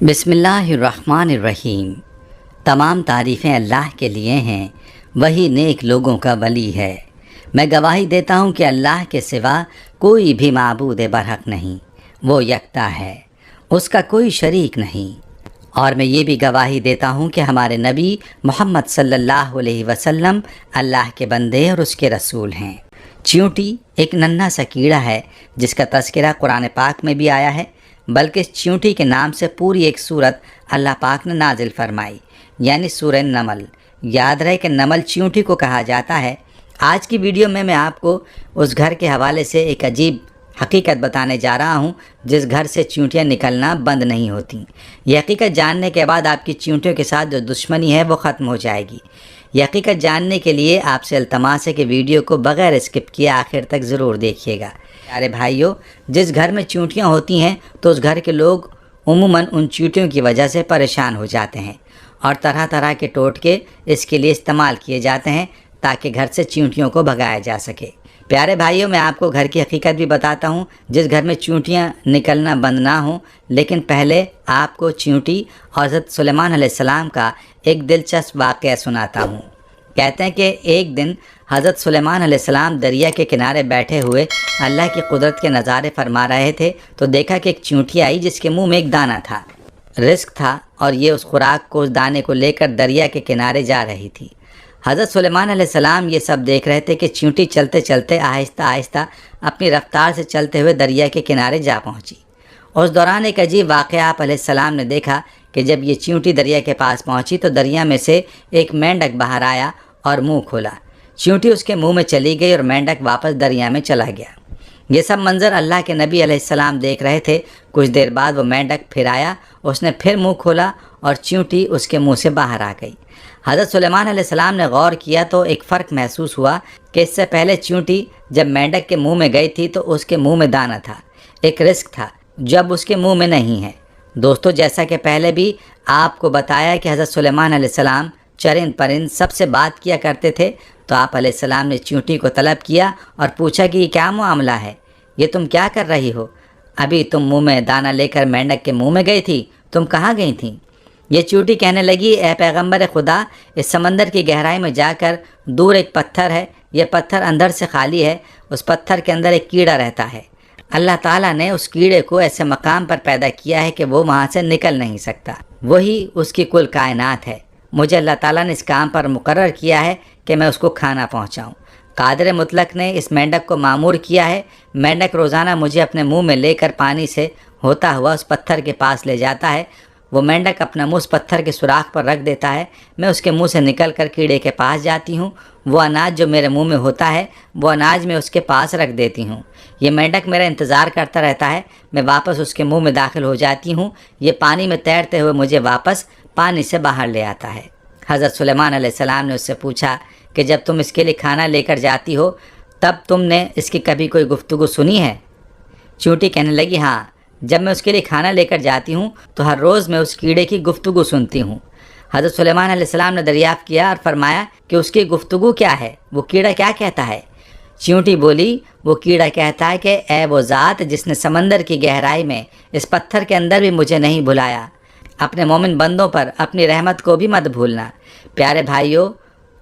बिस्मिल्लाहिर्रहमानिर्रहीम। तमाम तारीफ़ें अल्लाह के लिए हैं, वही नेक लोगों का वली है। मैं गवाही देता हूँ कि अल्लाह के सिवा कोई भी माबूद बरहक नहीं, वो यकता है, उसका कोई शरीक नहीं। और मैं ये भी गवाही देता हूँ कि हमारे नबी मोहम्मद सल्लल्लाहु अलैहि वसल्लम अल्लाह के बंदे और उसके रसूल हैं। चींटी एक नन्हा सा कीड़ा है जिसका तज़किरा कुरान पाक में भी आया है, बल्कि इस चींटी के नाम से पूरी एक सूरत अल्लाह पाक ने नाजिल फरमाई, यानी सूरह नमल। याद रहे कि नमल चींटी को कहा जाता है। आज की वीडियो में मैं आपको उस घर के हवाले से एक अजीब हकीकत बताने जा रहा हूँ जिस घर से चींटियाँ निकलना बंद नहीं होती। यह हकीकत जानने के बाद आपकी चींटियों के साथ जो दुश्मनी है वो ख़त्म हो जाएगी। यह हकीकत जानने के लिए आपसे इल्तमास है कि वीडियो को बग़ैर स्किप किए आखिर तक ज़रूर देखिएगा। प्यारे भाइयों, जिस घर में चींटियाँ होती हैं तो उस घर के लोग उमूमन उन चींटियों की वजह से परेशान हो जाते हैं और तरह तरह के टोटके इसके लिए इस्तेमाल किए जाते हैं ताकि घर से चींटियों को भगाया जा सके। प्यारे भाइयों, मैं आपको घर की हकीकत भी बताता हूँ जिस घर में चींटियाँ निकलना बंद ना हो। लेकिन पहले आपको चींटी और हज़रत सुलेमान अलैहिस्सलाम का एक दिलचस्प वाक़या सुनाता हूँ। कहते हैं कि एक दिन हज़रत सुलेमान अलैहिस्सलाम दरिया के किनारे बैठे हुए अल्लाह की कुदरत के नज़ारे फरमा रहे थे तो देखा कि एक चींटी आई जिसके मुंह में एक दाना था। रिस्क था और ये उस खुराक को, उस दाने को लेकर दरिया के किनारे जा रही थी। हज़रत सुलेमान अलैहिस्सलाम ये सब देख रहे थे कि चींटी चलते चलते आहिस्ता आहिस्ता अपनी रफ्तार से चलते हुए दरिया के किनारे जा पहुंची। उस दौरान एक अजीब वाक़या आप अलैहिस्सलाम ने देखा कि जब ये चींटी दरिया के पास पहुंची तो दरिया में से एक मेंढक बाहर आया और मुंह खोला। चींटी उसके मुंह में चली गई और मेंढक वापस दरिया में चला गया। ये सब मंज़र अल्लाह के नबी अलैहिस्सलाम देख रहे थे। कुछ देर बाद वो मेंढक फिर आया, उसने फिर मुंह खोला और चींटी उसके मुंह से बाहर आ गई। हज़रत सुलेमान अलैहिस्सलाम ने गौर किया तो एक फ़र्क महसूस हुआ कि इससे पहले चींटी जब मेंढक के मुंह में गई थी तो उसके मुंह में दाना था, एक रिस्क था, जब उसके मुंह में नहीं है। दोस्तों, जैसा कि पहले भी आपको बताया कि हज़रत सुलेमान अलैहिस्सलाम चरिंद परिंद सबसे बात किया करते थे, तो आप अलैहिस्सलाम ने चींटी को तलब किया और पूछा कि ये क्या मामला है, ये तुम क्या कर रही हो? अभी तुम मुंह में दाना लेकर मेंढक के मुंह में गई थी, तुम कहाँ गई थी? ये चींटी कहने लगी, ए पैगंबर खुदा, इस समंदर की गहराई में जाकर दूर एक पत्थर है, यह पत्थर अंदर से खाली है, उस पत्थर के अंदर एक कीड़ा रहता है। अल्लाह ताला ने उस कीड़े को ऐसे मकाम पर पैदा किया है कि वो वहाँ से निकल नहीं सकता, वही उसकी कुल कायनात है। मुझे अल्लाह ताला ने इस काम पर मुकर्रर किया है कि मैं उसको खाना पहुँचाऊँ। कादिर मुतलक ने इस मेंढक को मामूर किया है। मेंढक रोज़ाना मुझे अपने मुंह में लेकर पानी से होता हुआ उस पत्थर के पास ले जाता है। वो मेंढक अपना मुंह उस पत्थर के सुराख पर रख देता है। मैं उसके मुंह से निकल कर कीड़े के पास जाती हूँ। वो अनाज जो मेरे मुंह में होता है वो अनाज मैं उसके पास रख देती हूँ। ये मेंढक मेरा इंतज़ार करता रहता है। मैं वापस उसके मुंह में दाखिल हो जाती हूँ। ये पानी में तैरते हुए मुझे वापस पानी से बाहर ले आता है। हज़रत सुलेमान अलैहिस्सलाम ने उससे पूछा कि जब तुम इसके लिए खाना लेकर जाती हो तब तुमने इसकी कभी कोई गुफ्तगू सुनी है? चींटी कहने लगी, हाँ, जब मैं उसके लिए खाना लेकर जाती हूँ तो हर रोज़ मैं उस कीड़े की गुफ्तगू सुनती हूँ। हज़रत सुलेमान अलैहिस्सलाम ने दरियाफ़्त किया और फरमाया कि उसकी गुफ्तगू क्या है, वो कीड़ा क्या कहता है? चींटी बोली, वो कीड़ा कहता है कि ए वो ज़ात जिसने समंदर की गहराई में इस पत्थर के अंदर भी मुझे नहीं भुलाया, अपने मोमिन बंदों पर अपनी रहमत को भी मत भूलना। प्यारे भाइयों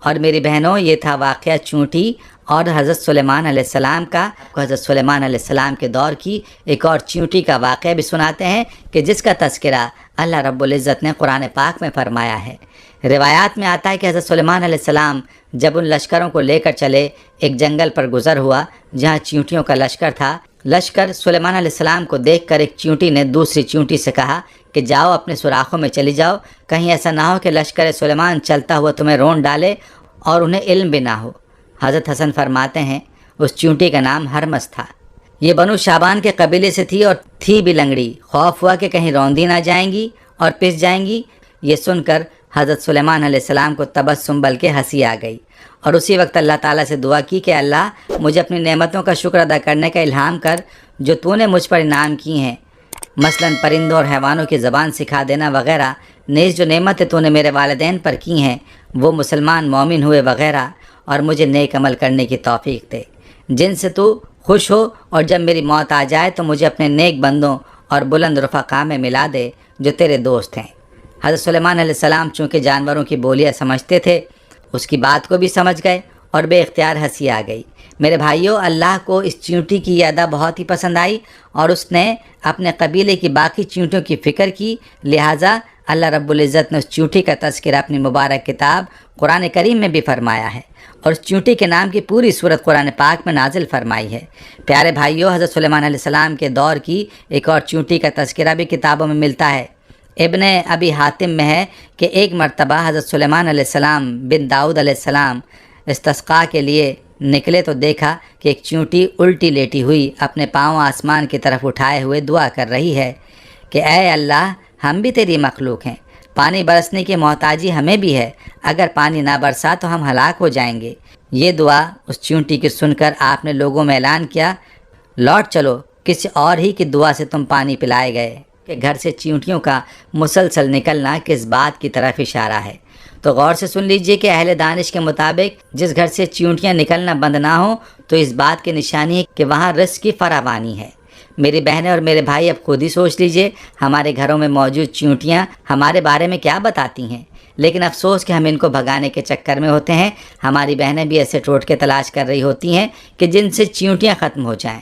और मेरी बहनों, ये था वाक़या चींटी और हज़रत सुलेमान अलैहिस्सलाम का। हज़रत सुलेमान अलैहिस्सलाम के दौर की एक और चींटी का वाक़या भी सुनाते हैं कि जिसका तज़किरा अल्लाह रब्बुल इज़्ज़त ने कुरान पाक में फ़रमाया है। रिवायात में आता है कि हज़रत सुलेमान अलैहिस्सलाम जब उन लश्करों को लेकर चले, एक जंगल पर गुज़र हुआ जहाँ चींटियों का लश्कर था। लश्कर सुलेमान अलैहिस्सलाम को देखकर एक चींटी ने दूसरी चींटी से कहा कि जाओ अपने सुराखों में चली जाओ, कहीं ऐसा ना हो कि लश्कर सुलेमान चलता हुआ तुम्हें रोंद डाले और उन्हें इल्म भी ना हो। हज़रत हसन फरमाते हैं उस चींटी का नाम हरमस था। ये बनु शाबान के कबीले से थी और थी भी लंगड़ी। खौफ हुआ कि कहीं रौंदी ना जाएंगी और पिस जाएंगी। ये सुनकर हज़रत सुलेमान अलैहिस्सलाम को तबस्सुम बल्कि हंसी आ गई और उसी वक्त अल्लाह ताला से दुआ की कि अल्लाह, मुझे अपनी नेमतों का शुक्र अदा करने का इल्हाम कर जो तूने मुझ पर इनाम की हैं, मसलन परिंदों और हैवानों की ज़बान सिखा देना वगैरह। नेज़ जो नेमतें तूने मेरे वालिदैन पर की हैं वो मुसलमान मोमिन हुए वगैरह, और मुझे नेक अमल करने की तौफीक दे जिनसे तू खुश हो, और जब मेरी मौत आ जाए तो मुझे अपने नेक बंदों और बुलंद रफ़क़ा में मिला दे। جو تیرے دوست ہیں۔ حضرت سلیمان علیہ السلام چونکہ جانوروں کی بولیاں سمجھتے تھے، اس کی بات کو بھی سمجھ گئے اور بے اختیار ہنسی آ گئی۔ میرے بھائیوں، اللہ کو اس چیونٹی کی یہ ادا بہت ہی پسند آئی اور اس نے اپنے قبیلے کی باقی چیونٹیوں کی فکر کی، لہٰذا اللہ رب العزت نے اس چیونٹی کا تذکرہ اپنی مبارک کتاب قرآن کریم میں بھی فرمایا ہے، اور اس چیونٹی کے نام کی پوری سورت قرآن پاک میں نازل فرمائی ہے۔ پیارے بھائیوں، حضرت سلیمان علیہ السلام کے دور کی ایک اور چیونٹی کا تذکرہ بھی کتابوں میں ملتا ہے۔ ابن ابی حاتم میں ہے کہ ایک مرتبہ حضرت سلیمان علیہ السلام بن داؤد علیہ السلام استسقاء کے لیے نکلے تو دیکھا کہ ایک چیونٹی الٹی لیٹی ہوئی اپنے پاؤں آسمان کی طرف اٹھائے ہوئے دعا کر رہی ہے کہ اے اللہ، ہم بھی تیری مخلوق ہیں، پانی برسنے کی محتاجی ہمیں بھی ہے، اگر پانی نہ برسا تو ہم ہلاک ہو جائیں گے۔ یہ دعا اس چیونٹی کی سن کر آپ نے لوگوں میں اعلان کیا، لوٹ چلو، کسی اور ہی کی دعا سے تم پانی پلائے گئے۔ کہ گھر سے چیونٹیوں کا مسلسل نکلنا کس بات کی طرف اشارہ ہے؟ تو غور سے سن لیجئے کہ اہل دانش کے مطابق جس گھر سے چیونٹیاں نکلنا بند نہ ہوں تو اس بات کی نشانی ہے کہ وہاں رزق کی فراوانی ہے۔ میری بہنیں اور میرے بھائی، اب خود ہی سوچ لیجئے ہمارے گھروں میں موجود چیونٹیاں ہمارے بارے میں کیا بتاتی ہیں، لیکن افسوس کہ ہم ان کو بھگانے کے چکر میں ہوتے ہیں۔ ہماری بہنیں بھی ایسے ٹوٹکے تلاش کر رہی ہوتی ہیں کہ جن سے چیونٹیاں ختم ہو جائیں۔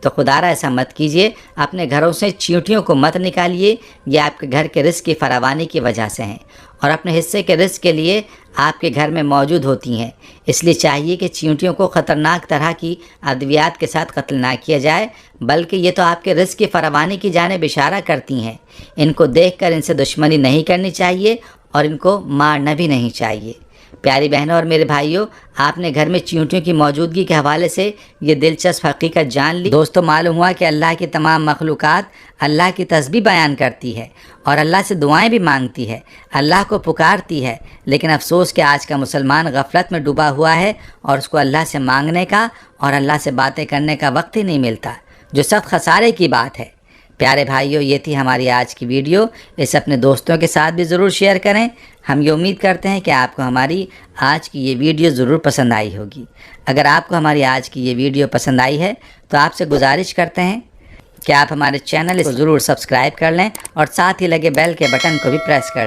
تو خدا را ایسا مت کیجیے، اپنے گھروں سے چیونٹیوں کو مت نکالیے، یہ آپ کے گھر کے رزق کی فراوانی کی وجہ سے ہیں اور اپنے حصے کے رزق کے لیے آپ کے گھر میں موجود ہوتی ہیں۔ اس لیے چاہیے کہ چیونٹیوں کو خطرناک طرح کی ادویات کے ساتھ قتل نہ کیا جائے، بلکہ یہ تو آپ کے رزق کی فراوانی کی جانب اشارہ کرتی ہیں۔ ان کو دیکھ کر ان سے دشمنی نہیں کرنی چاہیے اور ان کو مارنا بھی نہیں چاہیے۔ پیاری بہنوں اور میرے بھائیوں، آپ نے گھر میں چیونٹیوں کی موجودگی کے حوالے سے یہ دلچسپ حقیقت جان لی۔ دوستو، معلوم ہوا کہ اللہ کی تمام مخلوقات اللہ کی تسبیح بیان کرتی ہے اور اللہ سے دعائیں بھی مانگتی ہے، اللہ کو پکارتی ہے، لیکن افسوس کہ آج کا مسلمان غفلت میں ڈوبا ہوا ہے اور اس کو اللہ سے مانگنے کا اور اللہ سے باتیں کرنے کا وقت ہی نہیں ملتا، جو سخت خسارے کی بات ہے۔ پیارے بھائیوں، یہ تھی ہماری آج کی ویڈیو، اسے اپنے دوستوں کے ساتھ بھی ضرور شیئر کریں۔ ہم یہ امید کرتے ہیں کہ آپ کو ہماری آج کی یہ ویڈیو ضرور پسند آئی ہوگی۔ اگر آپ کو ہماری آج کی یہ ویڈیو پسند آئی ہے تو آپ سے گزارش کرتے ہیں کہ آپ ہمارے چینل کو ضرور سبسکرائب کر لیں اور ساتھ ہی لگے بیل کے بٹن کو بھی پریس کر لیں۔